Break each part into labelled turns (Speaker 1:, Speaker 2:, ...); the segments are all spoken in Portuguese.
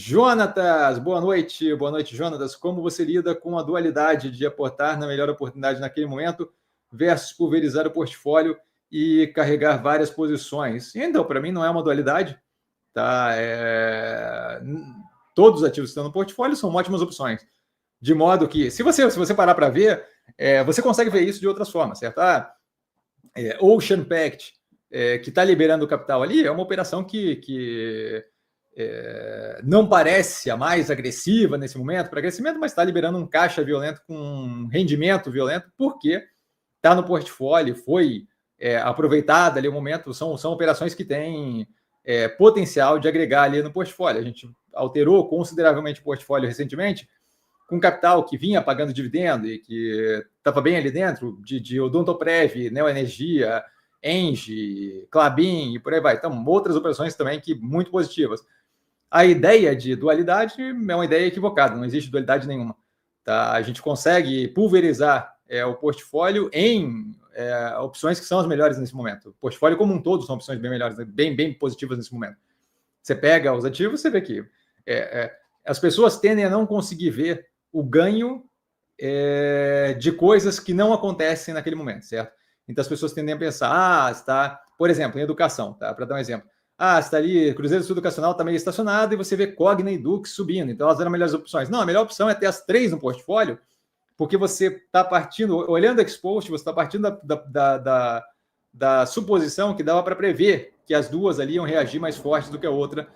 Speaker 1: Jonatas, boa noite, Jonatas. Como você lida com a dualidade de aportar na melhor oportunidade naquele momento versus pulverizar o portfólio e carregar várias posições? Então, para mim, não é uma dualidade, tá? Todos os ativos que estão no portfólio são ótimas opções. De modo que, se você parar para ver, você consegue ver isso de outras formas, certo? Ocean Pact, que está liberando o capital ali, é uma operação que não parece a mais agressiva nesse momento para crescimento, mas está liberando um caixa violento com um rendimento violento, porque está no portfólio, foi aproveitada ali o momento, são operações que têm potencial de agregar ali no portfólio. A gente alterou consideravelmente o portfólio recentemente, com capital que vinha pagando dividendo e que estava bem ali dentro, de Odontoprev, Neoenergia, Engie, Klabin e por aí vai. Então, outras operações também que muito positivas. A ideia de dualidade é uma ideia equivocada, não existe dualidade nenhuma. Tá? A gente consegue pulverizar o portfólio em opções que são as melhores nesse momento. O portfólio como um todo são opções bem melhores, bem positivas nesse momento. Você pega os ativos, você vê que as pessoas tendem a não conseguir ver o ganho de coisas que não acontecem naquele momento, certo? Então as pessoas tendem a pensar, está, por exemplo, em educação, tá? Para dar um exemplo. Está ali, Cruzeiro do Sul Educacional está meio estacionado e você vê Cogna e Dux subindo. Então, elas eram melhores opções. Não, a melhor opção é ter as três no portfólio, porque você está partindo, olhando a Expost, você está partindo da suposição que dava para prever que as duas ali iam reagir mais forte do que a outra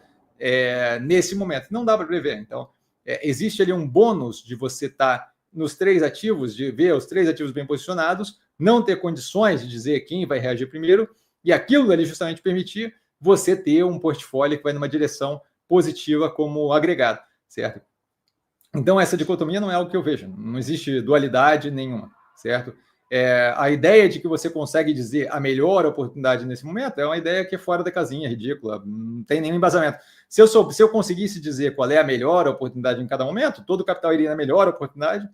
Speaker 1: nesse momento. Não dá para prever. Então, existe ali um bônus de você estar nos três ativos, de ver os três ativos bem posicionados, não ter condições de dizer quem vai reagir primeiro, e aquilo ali justamente permitir você ter um portfólio que vai numa direção positiva como agregado, certo? Então, essa dicotomia não é algo que eu vejo, não existe dualidade nenhuma, certo? A ideia de que você consegue dizer a melhor oportunidade nesse momento é uma ideia que é fora da casinha, ridícula, não tem nenhum embasamento. Se eu conseguisse dizer qual é a melhor oportunidade em cada momento, todo o capital iria na melhor oportunidade,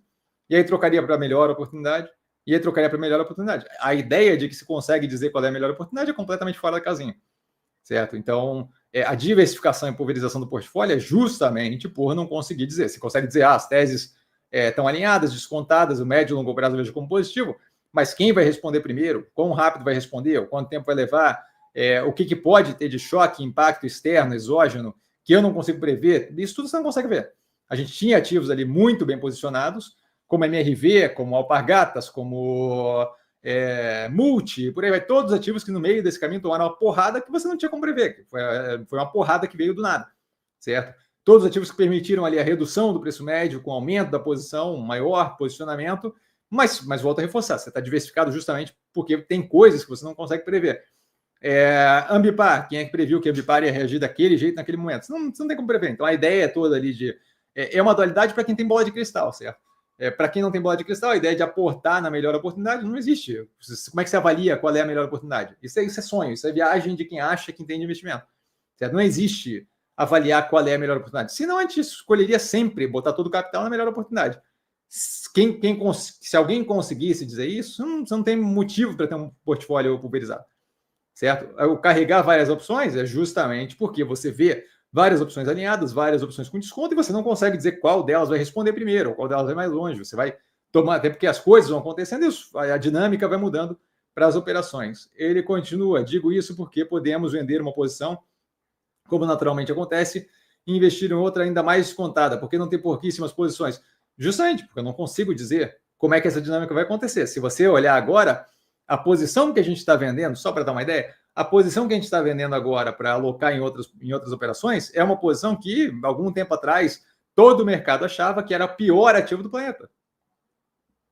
Speaker 1: e aí trocaria para a melhor oportunidade, e aí trocaria para a melhor oportunidade. A ideia de que se consegue dizer qual é a melhor oportunidade é completamente fora da casinha, certo? Então, a diversificação e pulverização do portfólio é justamente por não conseguir dizer. Você consegue dizer, as teses estão alinhadas, descontadas, o médio e longo prazo eu vejo como positivo, mas quem vai responder primeiro, quão rápido vai responder, quanto tempo vai levar, o que pode ter de choque, impacto externo, exógeno, que eu não consigo prever, isso tudo você não consegue ver. A gente tinha ativos ali muito bem posicionados, como MRV, como Alpargatas, como Multi, por aí vai, todos os ativos que no meio desse caminho tomaram uma porrada que você não tinha como prever, foi uma porrada que veio do nada, certo? Todos os ativos que permitiram ali a redução do preço médio com aumento da posição, um maior posicionamento, mas volto a reforçar, você está diversificado justamente porque tem coisas que você não consegue prever. Ambipar, quem é que previu que a Ambipar ia reagir daquele jeito naquele momento? Você não tem como prever. Então a ideia toda ali é uma dualidade para quem tem bola de cristal, certo? Para quem não tem bola de cristal, a ideia de aportar na melhor oportunidade não existe. Como é que você avalia qual é a melhor oportunidade? Isso é sonho, isso é viagem de quem acha que entende investimento, certo? Não existe avaliar qual é a melhor oportunidade. Senão a gente escolheria sempre botar todo o capital na melhor oportunidade. Se alguém conseguisse dizer isso, você não tem motivo para ter um portfólio pulverizado, certo? O carregar várias opções é justamente porque você vê várias opções alinhadas, várias opções com desconto, e você não consegue dizer qual delas vai responder primeiro, ou qual delas vai mais longe. Você vai tomar, até porque as coisas vão acontecendo e a dinâmica vai mudando para as operações. Ele continua, digo isso porque podemos vender uma posição, como naturalmente acontece, e investir em outra ainda mais descontada, porque não tem pouquíssimas posições. Justamente porque eu não consigo dizer como é que essa dinâmica vai acontecer. Se você olhar agora, a posição que a gente está vendendo, só para dar uma ideia, a posição que a gente está vendendo agora para alocar em outras operações é uma posição que, algum tempo atrás, todo o mercado achava que era o pior ativo do planeta.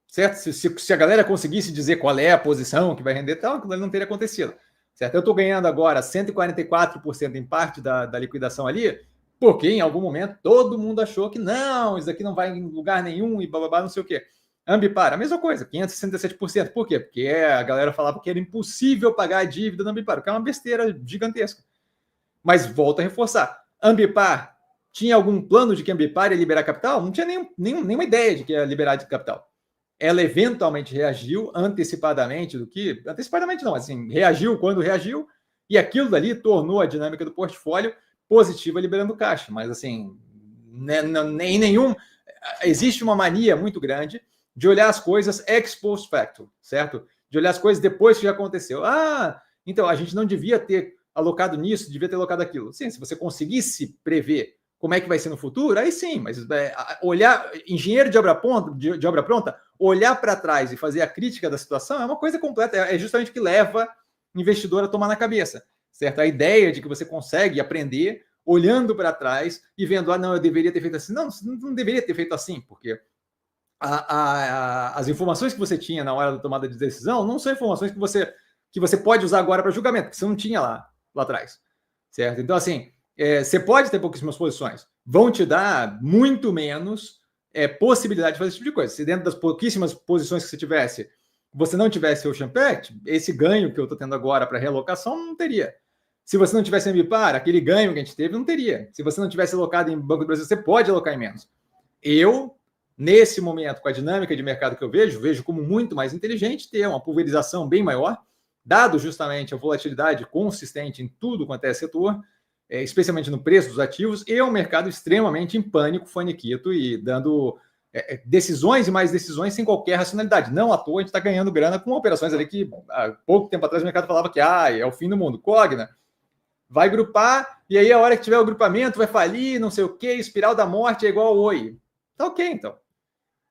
Speaker 1: Certo? Se a galera conseguisse dizer qual é a posição que vai render, tal, não teria acontecido. Certo? Eu estou ganhando agora 144% em parte da liquidação ali, porque em algum momento todo mundo achou que não, isso aqui não vai em lugar nenhum e bababá, não sei o quê. Ambipar, a mesma coisa, 567%. Por quê? Porque a galera falava que era impossível pagar a dívida da Ambipar, que é uma besteira gigantesca. Mas volto a reforçar. Ambipar, tinha algum plano de que a Ambipar ia liberar capital? Não tinha nenhuma ideia de que ia liberar de capital. Ela eventualmente reagiu antecipadamente do que... Antecipadamente não, assim, reagiu quando reagiu, e aquilo dali tornou a dinâmica do portfólio positiva liberando caixa. Mas, assim, nem nenhum. Existe uma mania muito grande de olhar as coisas ex post facto, certo? De olhar as coisas depois que já aconteceu. Então a gente não devia ter alocado nisso, devia ter alocado aquilo. Sim, se você conseguisse prever como é que vai ser no futuro, aí sim, mas olhar, engenheiro de obra pronta, olhar para trás e fazer a crítica da situação é uma coisa completa, é justamente o que leva o investidor a tomar na cabeça, certo? A ideia de que você consegue aprender olhando para trás e vendo, não, eu deveria ter feito assim. Não deveria ter feito assim, porque as informações que você tinha na hora da tomada de decisão não são informações que você pode usar agora para julgamento, que você não tinha lá atrás, certo? Então, assim, você pode ter pouquíssimas posições, vão te dar muito menos possibilidade de fazer esse tipo de coisa. Se dentro das pouquíssimas posições que você não tivesse Ocean Pact, esse ganho que eu estou tendo agora para realocação, não teria. Se você não tivesse Ambipar, aquele ganho que a gente teve, não teria. Se você não tivesse alocado em Banco do Brasil, você pode alocar em menos. Eu, nesse momento, com a dinâmica de mercado que eu vejo como muito mais inteligente ter uma pulverização bem maior, dado justamente a volatilidade consistente em tudo quanto é setor, especialmente no preço dos ativos, e um mercado extremamente em pânico, faniquito e dando decisões e mais decisões sem qualquer racionalidade. Não à toa a gente está ganhando grana com operações ali que há pouco tempo atrás o mercado falava que é o fim do mundo. Cogna vai grupar e aí a hora que tiver o grupamento vai falir, não sei o que, espiral da morte é igual ao Oi. Tá ok, então.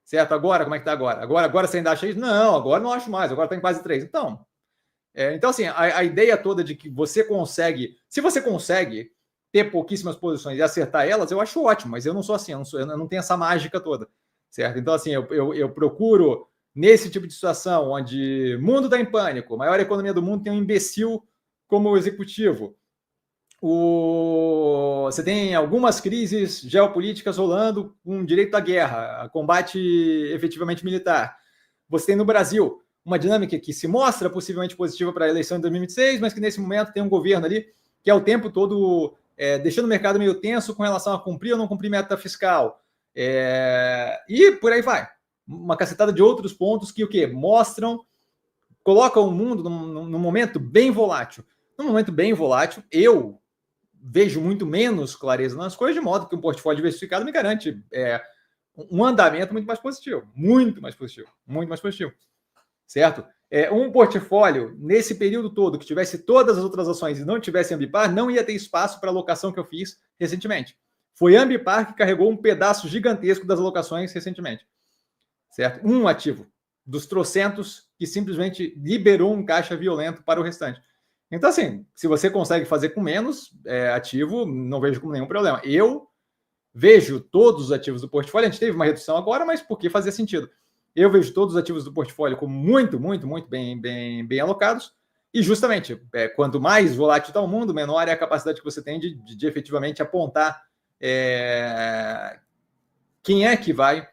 Speaker 1: Certo? Agora, como é que tá agora? Agora você ainda acha isso? Não, agora não acho mais, agora tá em quase 3. Então, assim, a ideia toda de que você consegue, se você consegue ter pouquíssimas posições e acertar elas, eu acho ótimo, mas eu não sou assim, eu não tenho essa mágica toda, certo? Então, assim, eu procuro, nesse tipo de situação, onde o mundo está em pânico, a maior economia do mundo tem um imbecil como executivo, você tem algumas crises geopolíticas rolando com direito à guerra, a combate efetivamente militar. Você tem no Brasil uma dinâmica que se mostra possivelmente positiva para a eleição de 2026, mas que nesse momento tem um governo ali que é o tempo todo deixando o mercado meio tenso com relação a cumprir ou não cumprir meta fiscal. E por aí vai. Uma cacetada de outros pontos que o quê? Colocam o mundo num momento bem volátil. Num momento bem volátil, eu vejo muito menos clareza nas coisas, de modo que um portfólio diversificado me garante um andamento muito mais positivo. Muito mais positivo. Muito mais positivo. Certo? Um portfólio, nesse período todo, que tivesse todas as outras ações e não tivesse Ambipar, não ia ter espaço para a alocação que eu fiz recentemente. Foi Ambipar que carregou um pedaço gigantesco das alocações recentemente. Certo? Um ativo dos trocentos que simplesmente liberou um caixa violento para o restante. Então, assim, se você consegue fazer com menos ativo, não vejo como nenhum problema. Eu vejo todos os ativos do portfólio, a gente teve uma redução agora, mas porque fazia sentido. Eu vejo todos os ativos do portfólio como muito, muito, muito bem alocados. E justamente, quanto mais volátil está o mundo, menor é a capacidade que você tem de efetivamente apontar quem é que vai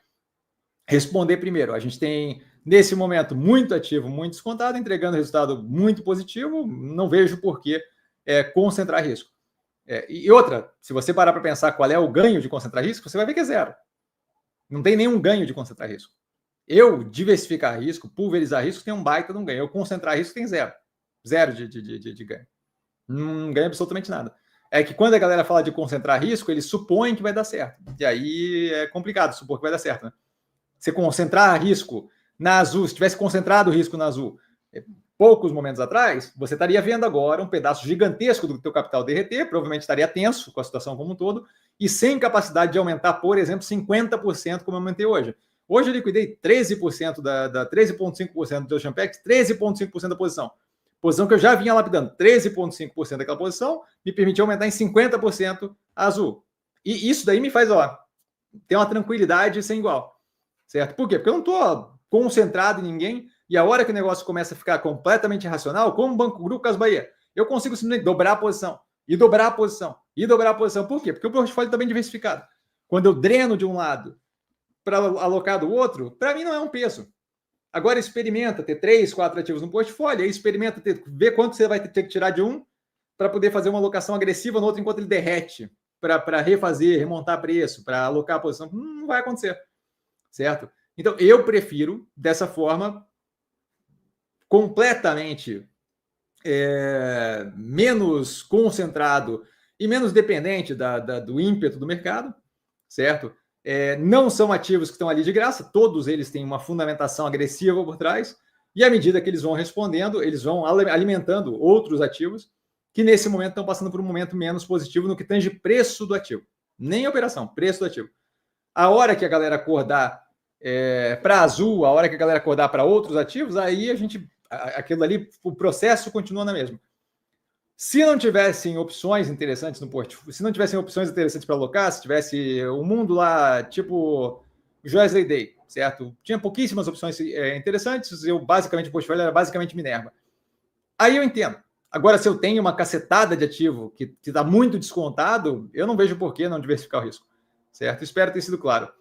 Speaker 1: responder primeiro. A gente tem, nesse momento, muito ativo, muito descontado, entregando resultado muito positivo. Não vejo por que concentrar risco. E outra, se você parar para pensar qual é o ganho de concentrar risco, você vai ver que é zero. Não tem nenhum ganho de concentrar risco. Eu diversificar risco, pulverizar risco, tem um baita de um ganho. Eu concentrar risco tem zero. Zero de ganho. Não ganha absolutamente nada. É que quando a galera fala de concentrar risco, eles supõem que vai dar certo. E aí é complicado supor que vai dar certo, né? Você concentrar risco na Azul, se tivesse concentrado o risco na Azul poucos momentos atrás, você estaria vendo agora um pedaço gigantesco do teu capital derreter, provavelmente estaria tenso com a situação como um todo, e sem capacidade de aumentar, por exemplo, 50% como eu aumentei hoje. Hoje eu liquidei 13% da 13,5% do Ocean Pact, 13,5% da posição. Posição que eu já vinha lapidando. 13,5% daquela posição me permitiu aumentar em 50% a Azul. E isso daí me faz, ter uma tranquilidade sem igual. Certo? Por quê? Porque eu não estou concentrado em ninguém e a hora que o negócio começa a ficar completamente irracional, como o Banco Grupo Casas Bahia, eu consigo simplesmente dobrar a posição, e dobrar a posição, e dobrar a posição. Por quê? Porque o portfólio está bem diversificado. Quando eu dreno de um lado para alocar do outro, para mim não é um peso. Agora experimenta ter 3, 4 ativos no portfólio, aí experimenta ver quanto você vai ter que tirar de um para poder fazer uma alocação agressiva no outro enquanto ele derrete, para refazer, remontar preço, para alocar a posição. Não vai acontecer. Certo? Então, eu prefiro, dessa forma, completamente menos concentrado e menos dependente do ímpeto do mercado, certo? Não são ativos que estão ali de graça, todos eles têm uma fundamentação agressiva por trás, e à medida que eles vão respondendo, eles vão alimentando outros ativos que nesse momento estão passando por um momento menos positivo no que tange preço do ativo. Nem operação, preço do ativo. A hora que a galera acordar para azul, a hora que a galera acordar para outros ativos, aí aquilo ali, o processo continua na mesma. Se não tivessem opções interessantes no portfólio, se não tivessem opções interessantes para alocar, se tivesse o mundo lá, tipo Joesley Day, certo? Tinha pouquíssimas opções interessantes, o portfólio era basicamente Minerva. Aí eu entendo. Agora, se eu tenho uma cacetada de ativo que está muito descontado, eu não vejo por que não diversificar o risco, certo? Espero ter sido claro.